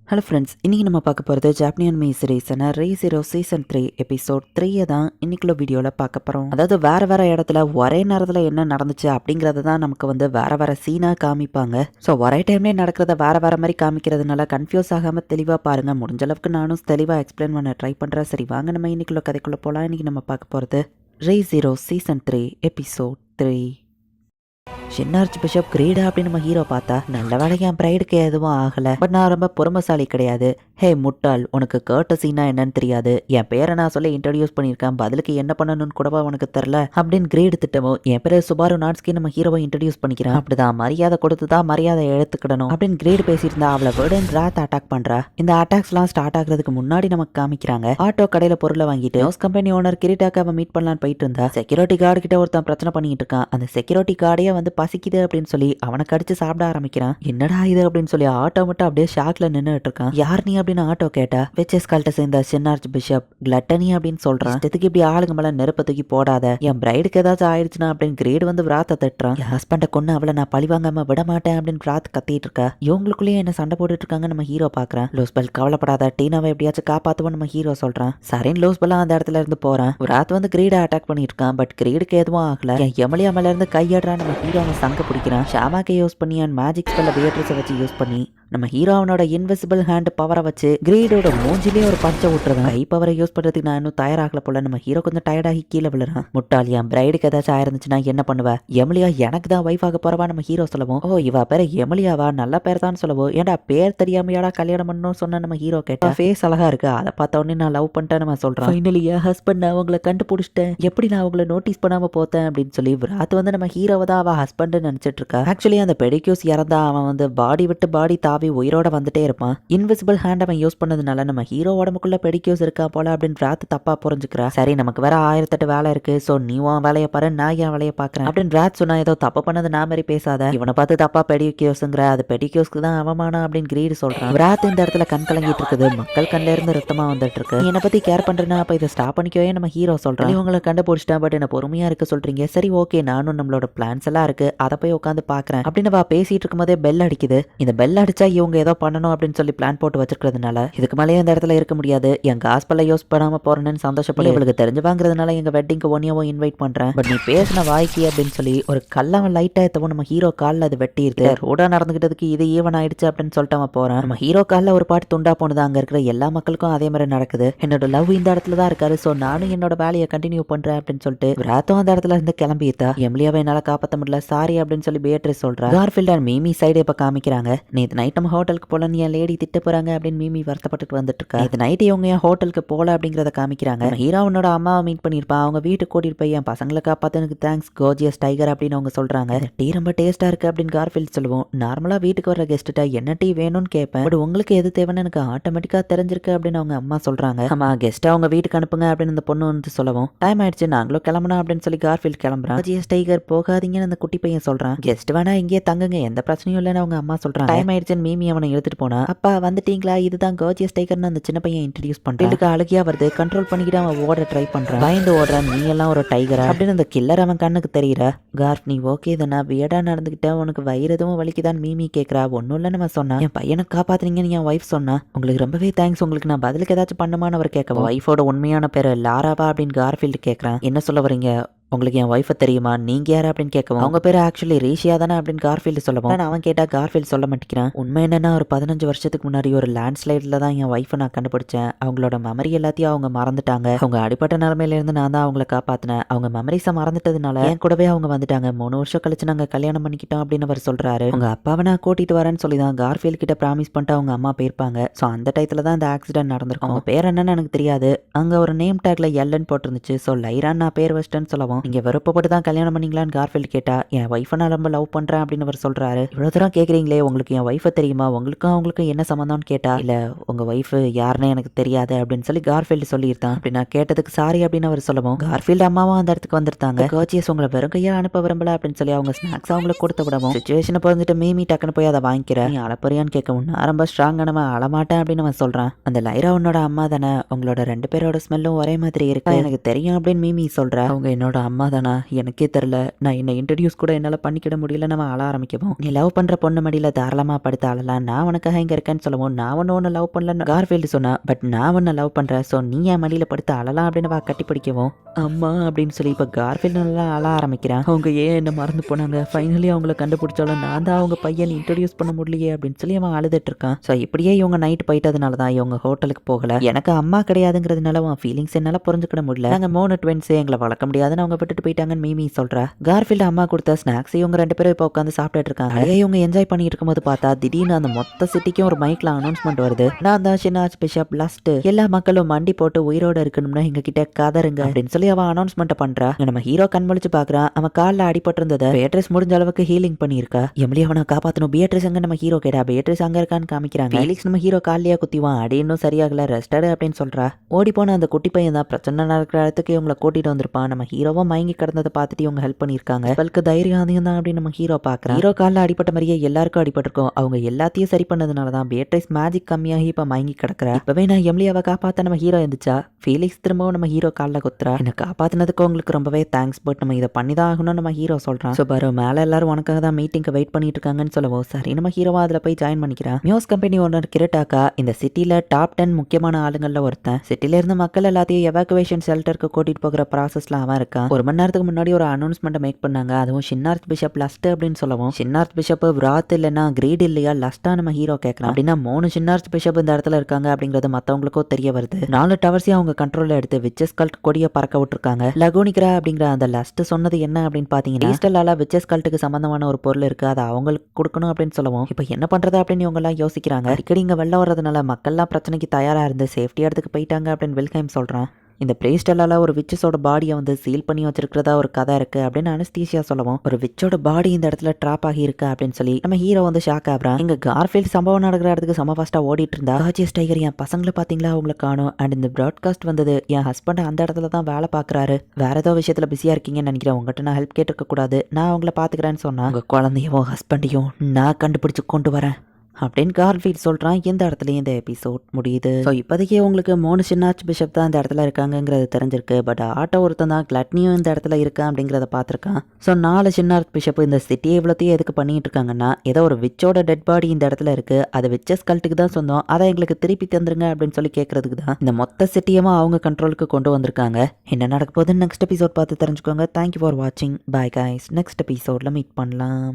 Hello friends, இன்றைக்கி நம்ம பார்க்க போகிறது ஜாப்பனியன் மீ சீரீஸான ரே ஜீரோ சீசன் 3 எபிசோட் 3 தான் இன்னைக்குள்ள வீடியோவில் பார்க்க போகிறோம். அதாவது வேறு இடத்துல ஒரே நேரத்தில் என்ன நடந்துச்சு அப்படிங்கிறத தான் நமக்கு வேறு சீனாக காமிப்பாங்க. ஸோ ஒரே டைம்லேயே நடக்கிறத வேறு மாதிரி காமிக்கிறதுனால கன்ஃபியூஸ் ஆகாமல் தெளிவாக பாருங்கள். முடிஞ்ச அளவுக்கு நானும் தெளிவாக எக்ஸ்பிளைன் பண்ண ட்ரை பண்ணுறேன். சரி வாங்க நம்ம இன்னைக்குள்ள கதைக்குள்ளே போகலாம். இன்றைக்கி நம்ம பார்க்க போகிறது ரே ஜீரோ சீசன் 3 எபிசோட் 3. ஷின்னார்ச் பிஷப் கிரீடா அப்படின்னு நம்ம ஹீரோ பார்த்தா நல்ல வேலை என் பிரைடுக்கு எதுவும் ஆகலை. பட் நான் ரொம்ப பொறுமைசாலி கிடையாது. ஹே முட்டாள், உனக்கு கர்ட்டசின்னா என்னன்னு தெரியாது. என் பேரை நான் சொல்லி இன்ட்ரடியூஸ் பண்ணியிருக்கேன், பதிலுக்கு என்ன பண்ணணும்னு கூடவா உனக்கு தெரில அப்படின்னு கிரீடு திட்டமும் என் பேர் சுபாரு நாட்ஸ்கி நம்ம ஹீரோவை இன்ட்ரடியூஸ் பண்ணிக்கிறேன். அப்படிதான் மரியாதை கொடுத்து தான் மரியாதை எடுத்துக்கிடணும் அப்படின்னு கிரீடு பேசியிருந்தா அவளை வேர்டன் ராத் அட்டாக் பண்றா. இந்த அட்டாக்ஸ்லாம் ஸ்டார்ட் ஆகுறதுக்கு முன்னாடி நமக்கு காமிக்கிறாங்க ஆட்டோ கடையில பொருளை வாங்கிட்டு நியூஸ் கம்பெனி ஓனர் கிரீட்டாக்கு அவன் மீட் பண்ணலான்னு போயிட்டு இருந்தா. செக்யூரிட்டி கார்டு கிட்ட ஒருத்தன் பிரச்சனை பண்ணிட்டு இருக்கான். அந்த செக்யூரிட்டி கார்டையே பசிக்குது அப்படின்னு சொல்லி அவனை கடிச்சு சாப்பிட ஆரம்பிக்கிறான். என்னடா இது அப்படின்னு சொல்லி ஆட்டோ மட்டும் அப்படியே ஷாக்ல நின்னுட்டு இருக்கான். யார் நீ அப்படின்னு ஆட்டோ கேட்டா வெச்சஸ் கால்ட்ட சேர்ந்த ஷின்னார்ச் பிஷப் கிளட்டனி அப்படின்னு சொல்றான். இதுக்கு இப்படி ஆளுங்க மேல நெருப்ப தூக்கி போடாத, என் பிரைடுக்கு ஏதாச்சும் ஆயிடுச்சுன்னா அப்படின்னு கிரேடு விராத்த தட்டுறான். என் ஹஸ்பண்ட கொண்டு அவளை நான் பழி வாங்காம விட மாட்டேன் அப்படின்னு விராத் கத்திட்டு இருக்கா. இவங்களுக்குள்ளேயே என்ன சண்டை போட்டுட்டு இருக்காங்க நம்ம ஹீரோ பாக்குறான். லூஸ்பெல் கவலைப்படாத, டீனாவை எப்படியாச்சும் காப்பாத்துவோம் நம்ம ஹீரோ சொல்றான். சரின்னு லூஸ்பெல்லாம் அந்த இடத்துல இருந்து போறான். விராத் கிரீடை அட்டாக் பண்ணிட்டு இருக்கான். பட் கிரீடுக்கு எதுவும் ஆகல. என் எமலியா மேல இருந்து கையாடுறான். நம்ம ஹீரோ சங்க பிடிக்கிறான். ஷாமாக்கை யூஸ் பண்ணி அண்ட் மேஜிக் ஸ்பெல்ல பியட்ரிஸை வச்சு யூஸ் பண்ணி நம்ம ஹீரோவனோட இன்விசிபிள் ஹேண்ட் பவரை வச்சு கிரீடோட மூஞ்சிலே ஒரு பஞ்சை விட்டுறதான். கை பவரை யூஸ் பண்றதுக்கு நான் இன்னும் தயாராகல போல. நம்ம ஹீரோ கொஞ்சம் டயர்டாகி கீழே விழுறான். முட்டாள், என் பிரைடுக்கு ஏதாச்சும் ஆயிருந்துச்சுன்னா என்ன பண்ணுவ? எமலியா எனக்கு தான் ஒய்ஃப் ஆக போறவா நம்ம ஹீரோ சொல்லவும், ஓ இவ பேர் எமலியாவா, நல்ல பேர் தான் சொல்லவும், ஏன்டா பேர் தெரியாமையாடா கல்யாணம் பண்ணணும் சொன்ன நம்ம ஹீரோ கேட்டா ஃபேஸ் அழகா இருக்கு, அதை பார்த்த உடனே நான் லவ் பண்ணிட்டேன் நம்ம சொல்றேன். ஃபைனலி என் ஹஸ்பண்ட் நான் அவங்களை கண்டுபிடிச்சிட்டேன், எப்படி நான் அவங்களை நோட்டீஸ் பண்ணாம போத்தேன் அப்படின்னு சொல்லி விராத் நம்ம ஹீரோவை தான் அவ ஹஸ்பண்ட் நினைச்சிட்டு இருக்கா. ஆக்சுவலி அந்த பெடிக்யூஸ் இறந்தா அவன் பாடி விட்டு பாடி தாவி உயிரோட வந்துட்டே இருப்பான். இன்விசிபிள் ஹேண்ட் அவன் யூஸ் பண்ணதுனால நம்ம ஹீரோ உடம்புக்குள்ள பெடிக்யூஸ் இருக்கா போல அப்படின்னு ராத் தப்பா புரிஞ்சுக்கிறா. சரி நமக்கு வேற 1008 வேலை இருக்கு, சோ நீ உன் வேலையை பாரு, நான் என் வேலையை பாக்குறேன் அப்படின்னு ராத் சொன்னா. ஏதோ தப்பு பண்ணது நான் மாதிரி பேசாத, இவனை பார்த்து தப்பா பெடிக்யூஸ்ங்கிற, அது பெடிக்யூஸ்க்கு தான் அவமானம் அப்படின்னு கிரீடு சொல்றான். ராத் இந்த இடத்துல கண் கலங்கிட்டு இருக்குது. மக்கள் கண்ல இருந்து ரத்தமா வந்துட்டு இருக்கு. நீ என்னை பத்தி கேர் பண்றேன்னா அப்ப இதை ஸ்டாப் பண்ணிக்கவே நம்ம ஹீரோ சொல்றான். இவங்களை கண்டுபிடிச்சிட்டா, பட் என்ன பொறுமையா இருக்க சொல்றீங்க. சரி ஓகே, நானும் நம்மளோட பிளான்ஸ் எல்லாம் இருக்கு, அதை போய் உட்காந்து பாக்குறேன் அப்படின்னு பேசிட்டு இருக்கும் போதே பெல் அடிக்குது. இந்த பெல் அடிச்சா இவங்க ஏதோ பண்ணணும் அப்படின்னு சொல்லி பிளான் போட்டு வச்சிருக்கிறதுனால இதுக்கு மேலே இந்த இடத்துல இருக்க முடியாது. என் காஸ்பல்ல யூஸ் பண்ணாம போறேன்னு சந்தோஷப்பட்டு இவளுக்கு தெரிஞ்சு வாங்குறதுனால எங்க வெட்டிங்க்கு ஒன்னியாவும் இன்வைட் பண்றேன், பட் நீ பேசின வாய்க்கு அப்படின்னு சொல்லி ஒரு கல்லவன் லைட்டா எத்தவும் நம்ம ஹீரோ காலில் அது வெட்டிடுது. ரோடா நடந்துகிட்டதுக்கு இது ஈவன் ஆயிடுச்சு அப்படின்னு சொல்லிட்டு அவன் போறான். நம்ம ஹீரோ காலில் ஒரு பாட்டு துண்டா போனது. அங்க இருக்கிற எல்லா மக்களுக்கும் அதே மாதிரி நடக்குது. என்னோட லவ் இந்த இடத்துல தான் இருக்காரு, சோ நானும் என்னோட வேலையை கண்டினியூ பண்றேன் அப்படின்னு சொல்லிட்டு ராத்தும் அந்த இடத்துல இருந்து கிளம்பிட்டா. எம்லியாவை என்னால காப்பாற்ற முடியல, சாரி அப்படின்னு சொல்லி பேட்ரிஸ் சொல்றா. கார்ஃபீல்ட் அண்ட் மீமி சைடு இப்ப காமிக்கிறாங்க. நேற்று நைட் நம்ம ஹோட்டலுக்கு போல நீ லேடி திட்ட போறாங்க அப்படின்னு மீமி வருத்தப்பட்டு வந்துட்டு இருக்கா. நேற்று நைட் இவங்க என் ஹோட்டலுக்கு போல அப்படிங்கறத காமிக்கிறாங்க. ஹீரோவனோட அம்மாவை மீட் பண்ணிருப்பா. அவங்க வீட்டுக்கு கூட்டிட்டு போய் என் பசங்களை காப்பாத்தனுக்கு தேங்க்ஸ் கோர்ஜியஸ் டைகர் அப்படின்னு அவங்க சொல்றாங்க. டீ ரொம்ப டேஸ்டா இருக்கு அப்படின்னு கார்ஃபீல்ட் சொல்லுவோம். நார்மலா வீட்டுக்கு வர கெஸ்ட்டா என்ன டீ வேணும்னு கேட்பேன், பட் உங்களுக்கு எது தேவைன்னு எனக்கு ஆட்டோமேட்டிக்கா தெரிஞ்சிருக்கு அப்படின்னு அவங்க அம்மா சொல்றாங்க. ஆமா கெஸ்ட்டா அவங்க வீட்டுக்கு அனுப்புங்க அப்படின்னு அந்த பொண்ணு சொல்லவும், டைம் ஆயிடுச்சு நாங்களும் கிளம்பணும் அப்படின்னு சொல்லி கார்ஃபீல்ட் கிளம்புறான். கோர்ஜியஸ் டைகர் போகாதீங்கன்னு அந்த குட்டி பையன் சொல்றான். கெஸ்ட் வேணா இங்கே தங்குங்க, எந்த பிரச்சனையும் இல்லைன்னு அவங்க அம்மா சொல்றாங்க. டைம் ஆயிடுச்சுன்னு மீமி அவனை எடுத்துட்டு போனா, அப்பா வந்துட்டீங்களா, இதுதான் கோர்ஜியஸ் டைகர்னு அந்த சின்ன பையன் இன்ட்ரடியூஸ் பண்றான். இதுக்கு அழகியா வருது, கண்ட்ரோல் பண்ணிக்கிட்டு அவன் ஓட ட்ரை பண்றான். பயந்து ஓடுறான். நீ எல்லாம் ஒரு டைகரா அப்படின்னு அந்த கில்லர் அவன் கண்ணுக்கு தெரியற. கார்ஃப் நீ ஓகே தானா, வியடா நடந்துகிட்ட, உனக்கு வயிறு எதுவும் வலிக்குதான் மீமி கேட்கறா. ஒன்னும் இல்ல நம்ம சொன்னா, என் பையனை காப்பாத்துறீங்கன்னு என் ஒய்ஃப் சொன்னா, உங்களுக்கு ரொம்பவே தேங்க்ஸ், உங்களுக்கு நான் பதிலுக்கு ஏதாச்சும் பண்ணுமான்னு அவர் கேட்க, ஒய்ஃபோட உண்மையான பேரு லாராவா அப்படின்னு கார்ஃபீல்டு கேட்கறான். என்ன சொல்ல வரீங்க, உங்களுக்கு என் ஒய்ஃபை தெரியுமா, நீங்க யாரு அப்படின்னு கேட்கவும், அவங்க பேர் ஆக்சுவலி ரீஷியா தானே அப்படின்னு கார்ஃபீல்டு சொல்லவும், அவன் கேட்டா கார்ஃபீல்டு சொல்ல மாட்டேங்கிறான். உண்மை என்னன்னா ஒரு 15 வருஷத்துக்கு முன்னாடி ஒரு லேண்ட் ஸ்லைட்ல தான் என் ஒய்ஃபை நான் கண்டுபிடிச்சேன். அவங்களோட மெமரி எல்லாத்தையும் அவங்க மறந்துட்டாங்க. அவங்க அடிப்பட்ட நிலைமையில இருந்து நான் தான் அவங்களை காப்பாத்தினேன். அவங்க மெமரிஸை மறந்துட்டதுனால என் கூடவே அவங்க வந்துட்டாங்க. 3 வருஷம் கழிச்சு நாங்க கல்யாணம் பண்ணிக்கிட்டோம் அப்படின்னு அவர் சொல்றாரு. உங்க அப்பாவை நான் கூட்டிட்டு வரேன்னு சொல்லி தான் கார்ஃபீல்டு கிட்ட ப்ராமிஸ் பண்ணிட்டு அவங்க அம்மா போயிருப்பாங்க. ஸோ அந்த டயத்துல தான் இந்த ஆக்சிடென்ட் நடந்திருக்கும். அவங்க பேர் என்னன்னு எனக்கு தெரியாது. அங்க ஒரு நேம் டேக்ல எல்லன்னு போட்டிருந்துச்சு. ஸோ லைரான் நான் பேர் வச்சிட்டேன்னு சொல்லவும், நீங்க விருப்பப்பட்டு தான் கல்யாணம் பண்ணிங்களான்னு கார்ஃபீல்டு கேட்டா, என் ஒய்ஃபை நான் ரொம்ப லவ் பண்றேன் அப்படின்னு அவர் சொல்றாரு. இவ்வளவு தூரம் கேக்குறீங்களே, உங்களுக்கு என் ஒய்ஃபை தெரியுமா, உங்களுக்கும் அவங்களுக்கும் என்ன சம்பந்தம்னு கேட்டா, இல்ல உங்க ஒய்ஃப் யாருன்னு எனக்கு தெரியாது அப்படின்னு சொல்லி கார்ஃபீல்டு சொல்லியிருந்தான். அப்படி நான் கேட்டதுக்கு சாரி அப்படின்னு அவர் சொல்லவும், கார்ஃபீல்டு அம்மாவும் அந்த இடத்துக்கு வந்திருந்தாங்க. கோர்ஜியஸ் உங்களை வெறும் கையா அனுப்ப விரும்பல அப்படின்னு சொல்லி அவங்க ஸ்நாக்ஸ் அவங்களுக்கு கொடுத்து விடவும், சிச்சுவேஷனை புரிஞ்சுட்டு மீமி டக்குன்னு போய் அதை வாங்கிக்கிறேன். நீ அழப்பறியான்னு கேட்கவும், நான் ரொம்ப ஸ்ட்ராங்கானவன், அழமாட்டேன் அப்படின்னு அவன் சொல்றான். அந்த லைரா உன்னோட அம்மா தானே, உங்களோட 2 பேரோட ஸ்மெல்லும் ஒரே மாதிரி இருக்கு, எனக்கு தெரியும் அப்படின்னு மீமி சொல்றா. அவங்க என்னோட அம்மா தானா எனக்கே தெரில. நான் என்ன இன்ட்ரடியூஸ் கூட என்னால் பண்ணிக்கிட முடியல. நம்ம அழ ஆரம்பிக்கவும், நீ லவ் பண்ணுற பொண்ணு மடியில் தாராளமாக படுத்து அழலாம், நான் உனக்காக இங்கே இருக்கேன்னு சொல்லவும், நான் ஒன்று லவ் பண்ணல கார்ஃபீல்டு சொன்னா, பட் நான் ஒன்று லவ் பண்ணுறேன், ஸோ நீ என் மடியில் படுத்து அழலாம் அப்படின்னு கட்டி பிடிக்கவும், அம்மா அப்படின்னு சொல்லி இப்போ கார்ஃபீல்டு நல்லா அழ ஆரம்பிக்கிறான். அவங்க ஏன் என்ன மறந்து போனாங்க, ஃபைனலி அவங்கள கண்டுபிடிச்சாலும் நான் தான் அவங்க பையன் இன்ட்ரடியூஸ் பண்ண முடியலையே அப்படின்னு சொல்லி அவன் அழுதுட்டு இருக்கான். ஸோ இப்படியே இவங்க நைட் போயிட்டதுனால தான் இவங்க ஹோட்டலுக்கு போகல. எனக்கு அம்மா கிடையாதுங்கிறதுனால அவன் ஃபீலிங்ஸ் என்னால் புரிஞ்சுக்கிட முடியல. நாங்கள் 3 ட்வின்ஸ் எங்களை வளர்க்க முடியாதுன்னு அவங்க விட்டுட்டு போயிட்டாங்கன்னு மீமி சொல்றா. கார்ஃபீல்டு அம்மா கொடுத்த ஸ்நாக்ஸ் இவங்க 2 பேரும் இப்போ உட்காந்து சாப்பிட்டுட்டு இருக்காங்க. அதே இவங்க என்ஜாய் பண்ணிட்டு இருக்கும்போது பார்த்தா திடீர்னு அந்த மொத்த சிட்டிக்கும் ஒரு மைக்ல அனௌன்ஸ்மெண்ட் வருது. நான் தான் ஷினாஜ் பிஷப் லாஸ்ட், எல்லா மக்களும் மண்டி போட்டு உயிரோட இருக்கணும்னா எங்க கிட்ட கதருங்க அப்படின்னு சொல்லி அவன் அனௌன்ஸ்மெண்ட் பண்றா. நம்ம ஹீரோ கண்மொழிச்சு பாக்குறான். அவன் காலில் அடிபட்டு இருந்ததை பேட்ரிஸ் முடிஞ்ச அளவுக்கு ஹீலிங் பண்ணியிருக்கா. எம்லி அவனை காப்பாற்றணும். பேட்ரிஸ் அங்க நம்ம ஹீரோ கேட்டா பேட்ரிஸ் அங்க இருக்கான்னு காமிக்கிறாங்க. ஃபீலிக்ஸ் நம்ம ஹீரோ காலியா குத்திவான். அடி இன்னும் சரியாகல, ரெஸ்டடு அப்படின்னு சொல்றா. ஓடி போன அந்த குட்டி பையன் தான் பிரச்சனை நடக்கிற இடத்துக்கு இவங்களை கூட்டிட்டு வந்திருப்பான். நம்ம ஹீரோவும் மயங்கி கிடந்ததை பார்த்துட்டு இவங்க ஹெல்ப் பண்ணியிருக்காங்க. அவளுக்கு தைரியம் அதிகம் தான் அப்படின்னு நம்ம ஹீரோ பாக்குறான். ஹீரோ காலில் அடிப்பட்ட மாதிரியே எல்லாருக்கும் அடிபட்டிருக்கும். அவங்க எல்லாத்தையும் சரி பண்ணதுனால தான் பேட்ரிஸ் மேஜிக் கம்மியாகி இப்ப மயங்கி கிடக்குறா. இப்பவே நான் எம்லியாவை காப்பாத்த நம்ம ஹீரோ இருந்துச்சா, ஃபீலிக்ஸ் திரும்பவும் நம்ம ஹீரோ காலில் குத்துறா. என்ன காப்பாத்தினதுக்கு உங்களுக்கு ரொம்பவே தேங்க்ஸ், பட் நம்ம இதை பண்ணி தான் ஆகணும் நம்ம ஹீரோ சொல்றான். ஸோ பாரு மேலே எல்லாரும் உனக்காக தான் மீட்டிங்க்கு வெயிட் பண்ணிட்டு இருக்காங்கன்னு சொல்லவும், சரி நம்ம ஹீரோவா அதில் போய் ஜாயின் பண்ணிக்கிறான். மியூஸ் கம்பெனி ஓனர் கிரட்டாக்கா இந்த சிட்டில டாப் 10 முக்கியமான ஆளுங்கள்ல ஒருத்தன். சிட்டில இருந்த மக்கள் எல்லாத்தையும் எவாக்குவேஷன் ஷெல்டருக்கு கூட்டிட்டு போகிற ப்ராசஸ்ல அவன் இருக்கான். 1 மணி நேரத்துக்கு முன்னாடி ஒரு அனௌன்ஸ்மெண்ட் மேக் பண்ணாங்க. அதுவும் ஷின்னார்த் பிஷப் லஸ்ட் அப்படின்னு சொல்லவும், ஷின்னார்த் பிஷப் விராத் இல்லைன்னா கிரீட் இல்லையா லஸ்டா நம்ம ஹீரோ கேட்கறான். அப்படின்னா 3 ஷின்னார்த் பிஷப் இந்த இடத்துல இருக்காங்க அப்படிங்கிறது மற்றவங்களுக்கும் தெரிய வருது. 4 டவர்ஸையும் அவங்க கண்ட்ரோல்ல எடுத்து விச்சஸ் கல்ட் கொடியை பறக்க விட்டுருக்காங்க. லகோனிக்ரா அப்படிங்கிற அந்த லஸ்ட் சொன்னது என்ன அப்படின்னு பாத்தீங்கன்னா, ஈஸ்டர்லால விச்சஸ் கல்ட்டுக்கு சம்பந்தமான ஒரு பொருள் இருக்கு, அதை அவங்களுக்கு கொடுக்கணும் அப்படின்னு சொல்லவும், இப்போ என்ன பண்றது அப்படின்னு இவங்க எல்லாம் யோசிக்கிறாங்க. அடிக்கடி இங்க வெள்ள வர்றதுனால மக்கள்லாம் பிரச்சனைக்கு தயாரா இருந்து சேஃப்டி இடத்துக்கு போயிட்டாங்க அப்படின்னு வில்ஹைம் சொல்றான். இந்த பிரேஸ்டலால ஒரு விச்சஸோட பாடியை வந்து சீல் பண்ணி வச்சிருக்கிறதா ஒரு கதை இருக்கு அப்படின்னு அனஸ்தீசியா சொல்லவும், ஒரு விச்சோட பாடி இந்த இடத்துல ட்ராப் ஆகி இருக்கு அப்படின்னு சொல்லி நம்ம ஹீரோ வந்து ஷாக் ஆகுறான். இங்க கார்ஃபீல்ட் சம்பவம் நடக்கிற இடத்துக்கு சம ஃபாஸ்டா ஓடிட்டு இருந்தா, காஜியஸ் டைகர் என் பசங்களை பாத்தீங்களா அவங்களை காணும், அண்ட் இந்த ப்ராட்காஸ்ட் வந்தது என் ஹஸ்பண்ட் அந்த இடத்துல தான் வேலை பாக்குறாரு, வேற ஏதோ விஷயத்துல பிஸியா இருக்கீங்கன்னு நினைக்கிறேன், உங்ககிட்ட நான் ஹெல்ப் கேட்டிருக்க கூடாது, நான் அவங்கள பாத்துக்கிறேன்னு சொன்னா, உங்க குழந்தையும் ஹஸ்பண்டையும் நான் கண்டுபிடிச்சு கொண்டு வரேன் அப்படின்னு கார்ஃபீல்ட் சொல்கிறான். இந்த இடத்துலையும் இந்த எபிசோட் முடியுது. ஸோ இப்போதைக்கு உங்களுக்கு 3 ஷின்னார்த் பிஷப் தான் இந்த இடத்துல இருக்காங்கிறது தெரிஞ்சிருக்கு. பட் ஆட்டோ ஒருத்தன் தான் கிளட்னியும் இந்த இடத்துல இருக்கான் அப்படிங்கிறத பார்த்துருக்கான். ஸோ 4 ஷின்னார்த் பிஷப் இந்த சிட்டியை இவ்வளோத்தையும் எதுக்கு பண்ணிட்டு இருக்காங்கன்னா, ஏதோ ஒரு விச்சோட டெட் பாடி இந்த இடத்துல இருக்கு, அது விச்சஸ் கல்ட்டுக்கு தான் சொந்தம், அதை எங்களுக்கு திருப்பி தந்துருங்க அப்படின்னு சொல்லி கேட்கறதுக்கு தான் இந்த மொத்த சிட்டியவும் அவங்க கண்ட்ரோலுக்கு கொண்டு வந்திருக்காங்க. என்ன நடக்க போகுதுன்னு நெக்ஸ்ட் எபிசோட் பார்த்து தெரிஞ்சுக்கோங்க. தேங்க்யூ ஃபார் வாட்சிங். Bye guys. நெக்ஸ்ட் எபிசோட்ல மீட் பண்ணலாம்.